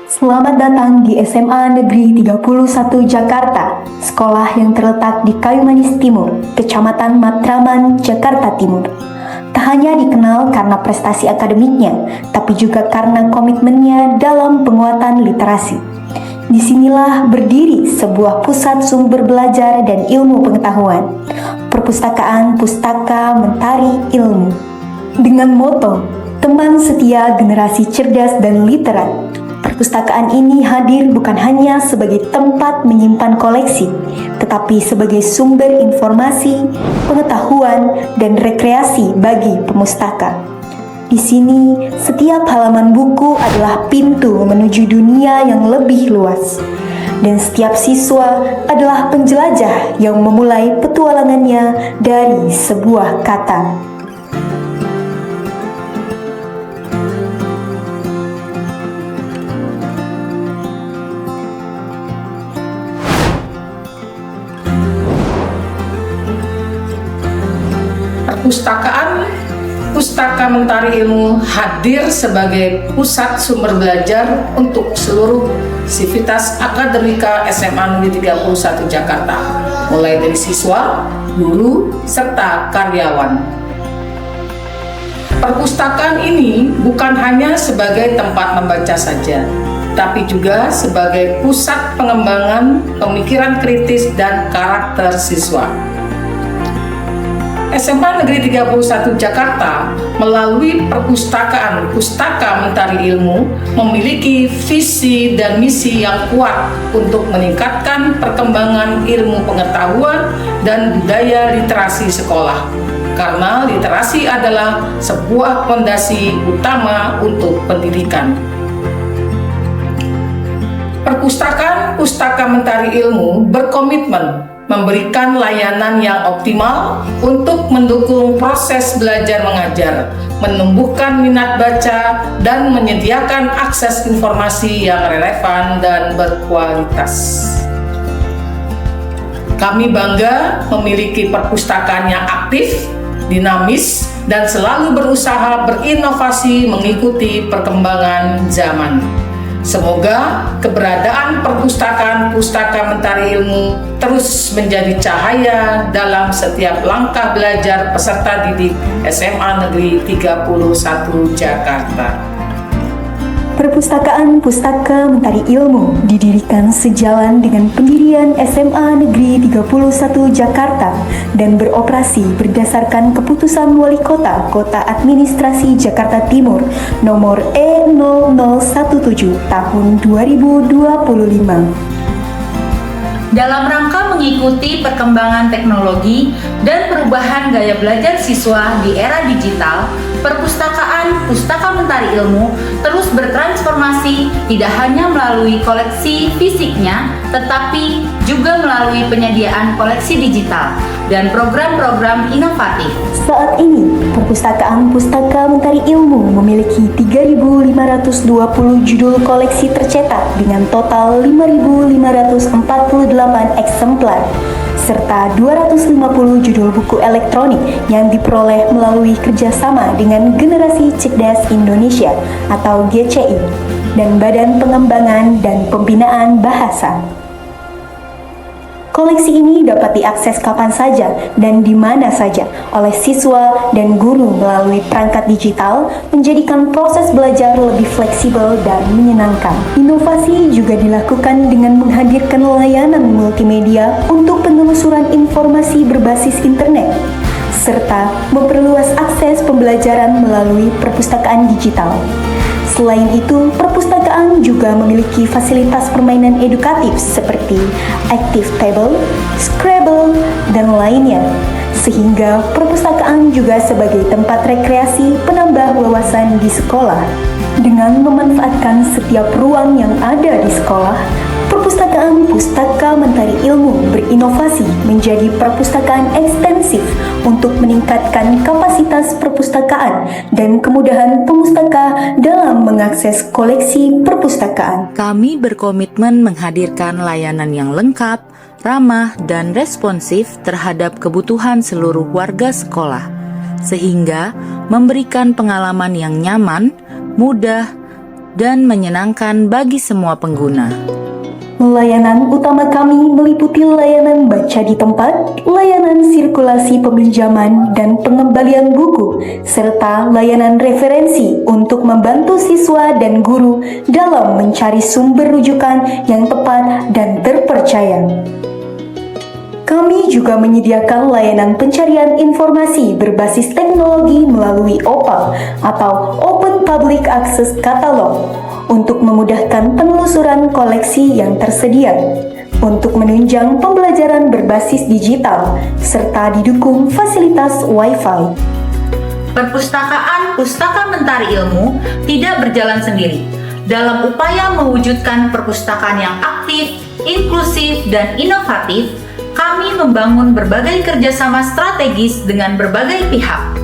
Selamat datang di SMA Negeri 31 Jakarta, sekolah yang terletak di Kayu Manis Timur, Kecamatan Matraman, Jakarta Timur. Tak hanya dikenal karena prestasi akademiknya, tapi juga karena komitmennya dalam penguatan literasi. Disinilah berdiri sebuah pusat sumber belajar dan ilmu pengetahuan, Perpustakaan Pustaka Mentari Ilmu. Dengan moto, teman setia generasi cerdas dan literat, perpustakaan ini hadir bukan hanya sebagai tempat menyimpan koleksi, tetapi sebagai sumber informasi, pengetahuan, dan rekreasi bagi pemustaka. Di sini, setiap halaman buku adalah pintu menuju dunia yang lebih luas. Dan setiap siswa adalah penjelajah yang memulai petualangannya dari sebuah kata. Perpustakaan Pustaka Mentari Ilmu hadir sebagai pusat sumber belajar untuk seluruh sivitas akademika SMA Negeri 31 Jakarta, mulai dari siswa, guru, serta karyawan. Perpustakaan ini bukan hanya sebagai tempat membaca saja, tapi juga sebagai pusat pengembangan pemikiran kritis dan karakter siswa. SMA Negeri 31 Jakarta melalui Perpustakaan Pustaka Mentari Ilmu memiliki visi dan misi yang kuat untuk meningkatkan perkembangan ilmu pengetahuan dan budaya literasi sekolah. Karena literasi adalah sebuah fondasi utama untuk pendidikan. Perpustakaan Pustaka Mentari Ilmu berkomitmen memberikan layanan yang optimal untuk mendukung proses belajar mengajar, menumbuhkan minat baca, dan menyediakan akses informasi yang relevan dan berkualitas. Kami bangga memiliki perpustakaan yang aktif, dinamis, dan selalu berusaha berinovasi mengikuti perkembangan zaman. Semoga keberadaan Perpustakaan Pustaka Mentari Ilmu terus menjadi cahaya dalam setiap langkah belajar peserta didik SMA Negeri 31 Jakarta. Perpustakaan Pustaka Mentari Ilmu didirikan sejalan dengan pendirian SMA Negeri 31 Jakarta dan beroperasi berdasarkan keputusan Wali Kota Kota Administrasi Jakarta Timur nomor E0017 tahun 2025. Dalam rangka mengikuti perkembangan teknologi dan perubahan gaya belajar siswa di era digital, Perpustakaan Pustaka Mentari Ilmu terus bertransformasi tidak hanya melalui koleksi fisiknya, tetapi juga melalui penyediaan koleksi digital dan program-program inovatif. Saat ini, Perpustakaan Pustaka Mentari Ilmu memiliki 3.520 judul koleksi tercetak dengan total 5.548 eksemplar, serta 250 judul buku elektronik yang diperoleh melalui kerjasama dengan Generasi Cerdas Indonesia atau GCI dan Badan Pengembangan dan Pembinaan Bahasa. Koleksi ini dapat diakses kapan saja dan di mana saja oleh siswa dan guru melalui perangkat digital, menjadikan proses belajar lebih fleksibel dan menyenangkan. Inovasi juga dilakukan dengan menghadirkan layanan multimedia untuk penelusuran informasi berbasis internet, serta memperluas akses pembelajaran melalui perpustakaan digital. Selain itu, perpustakaan juga memiliki fasilitas permainan edukatif seperti Active Table, Scrabble, dan lainnya, sehingga perpustakaan juga sebagai tempat rekreasi penambah wawasan di sekolah. Dengan memanfaatkan setiap ruang yang ada di sekolah, Perpustakaan Pustaka Mentari Ilmu berinovasi menjadi perpustakaan ekstensif untuk meningkatkan kapasitas perpustakaan dan kemudahan pemustaka dalam mengakses koleksi perpustakaan. Kami berkomitmen menghadirkan layanan yang lengkap, ramah, dan responsif terhadap kebutuhan seluruh warga sekolah, sehingga memberikan pengalaman yang nyaman, mudah, dan menyenangkan bagi semua pengguna. Layanan utama kami meliputi layanan baca di tempat, layanan sirkulasi peminjaman dan pengembalian buku, serta layanan referensi untuk membantu siswa dan guru dalam mencari sumber rujukan yang tepat dan terpercaya. Kami juga menyediakan layanan pencarian informasi berbasis teknologi melalui OPAC atau Open Public Access Catalog untuk memudahkan penelusuran koleksi yang tersedia, untuk menunjang pembelajaran berbasis digital, serta didukung fasilitas Wi-Fi. Perpustakaan Pustaka Mentari Ilmu tidak berjalan sendiri. Dalam upaya mewujudkan perpustakaan yang aktif, inklusif, dan inovatif, kami membangun berbagai kerjasama strategis dengan berbagai pihak.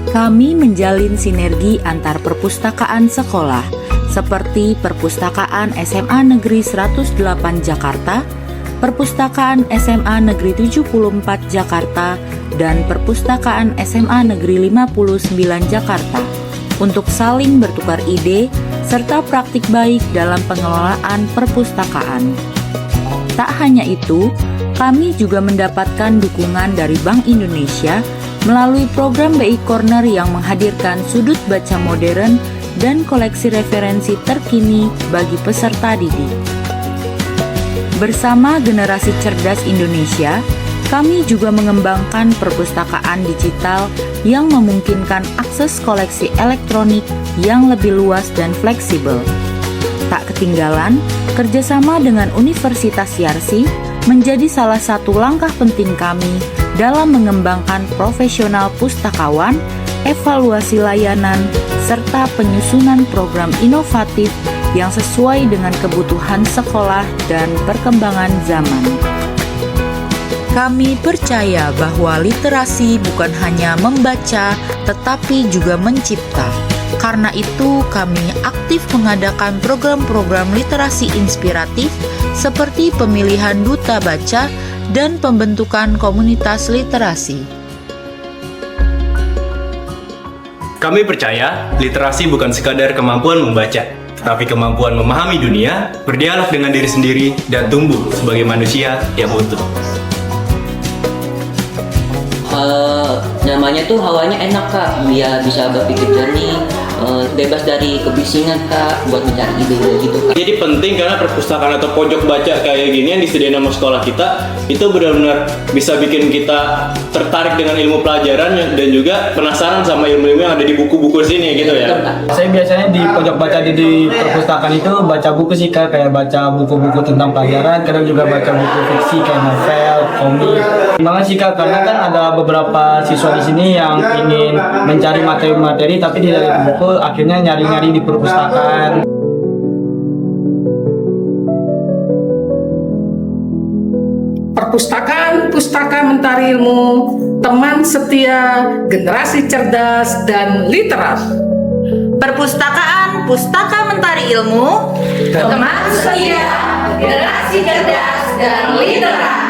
Kami menjalin sinergi antar perpustakaan sekolah, seperti Perpustakaan SMA Negeri 108 Jakarta, Perpustakaan SMA Negeri 74 Jakarta, dan Perpustakaan SMA Negeri 59 Jakarta, untuk saling bertukar ide serta praktik baik dalam pengelolaan perpustakaan. Tak hanya itu, kami juga mendapatkan dukungan dari Bank Indonesia melalui program BI Corner yang menghadirkan sudut baca modern dan koleksi referensi terkini bagi peserta didik. Bersama Generasi Cerdas Indonesia, kami juga mengembangkan perpustakaan digital yang memungkinkan akses koleksi elektronik yang lebih luas dan fleksibel. Tak ketinggalan, kerjasama dengan Universitas Yarsi menjadi salah satu langkah penting kami dalam mengembangkan profesional pustakawan, evaluasi layanan, serta penyusunan program inovatif yang sesuai dengan kebutuhan sekolah dan perkembangan zaman. Kami percaya bahwa literasi bukan hanya membaca, tetapi juga mencipta. Karena itu, kami aktif mengadakan program-program literasi inspiratif seperti pemilihan duta baca dan pembentukan komunitas literasi. Kami percaya literasi bukan sekadar kemampuan membaca, tetapi kemampuan memahami dunia, berdialog dengan diri sendiri, dan tumbuh sebagai manusia yang utuh. Namanya tuh hawanya enak kak, dia bisa berpikir jernih, bebas dari kebisingan kak, buat mencari ide gitu kak. Jadi penting karena perpustakaan atau pojok baca kayak gini yang disediain sama sekolah kita itu benar-benar bisa bikin kita tertarik dengan ilmu pelajaran dan juga penasaran sama ilmu-ilmu yang ada di buku-buku sini gitu ya. Saya biasanya di pojok baca di perpustakaan itu baca buku sih kak, kayak baca buku-buku tentang pelajaran, kadang juga baca buku fiksi kayak novel, komik. Gimana sih kak, karena kan ada beberapa siswa di sini yang ingin mencari materi-materi tapi tidak ada buku, akhirnya nyari-nyari di perpustakaan. Perpustakaan Pustaka Mentari Ilmu, teman setia generasi cerdas dan literat. Perpustakaan Pustaka Mentari Ilmu, teman setia generasi cerdas dan literat.